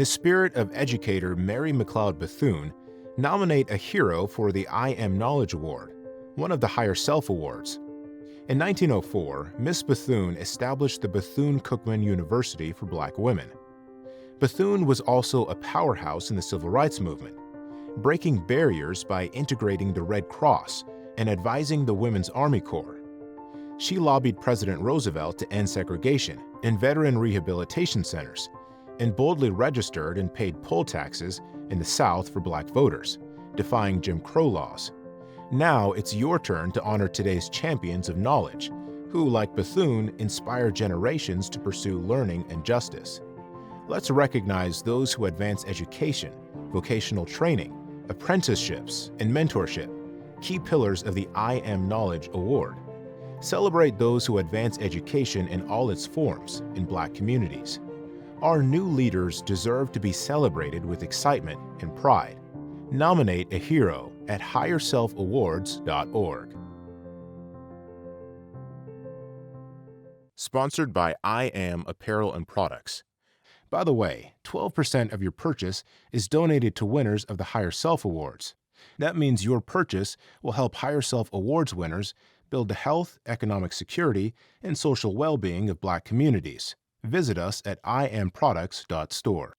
the spirit of educator Mary McLeod Bethune, nominate a hero for the I Am Knowledge Award, one of the HigherSelf Awards. In 1904, Miss Bethune established the Bethune-Cookman University for Black women. Bethune was also a powerhouse in the civil rights movement, breaking barriers by integrating the Red Cross and advising the Women's Army Corps. She lobbied President Roosevelt to end segregation in veteran rehabilitation centers and boldly registered and paid poll taxes in the South for Black voters, defying Jim Crow laws. Now it's your turn to honor today's champions of knowledge, who, like Bethune, inspire generations to pursue learning and justice. Let's recognize those who advance education, vocational training, apprenticeships, and mentorship, key pillars of the I Am Knowledge Award. Celebrate those who advance education in all its forms in Black communities. Our new leaders deserve to be celebrated with excitement and pride. Nominate a hero at HigherSelfAwards.org. Sponsored by I Am Apparel and Products. By the way, 12% of your purchase is donated to winners of the HigherSelf Awards. That means your purchase will help HigherSelf Awards winners build the health, economic security, and social well-being of Black communities. Visit us at iamproducts.store.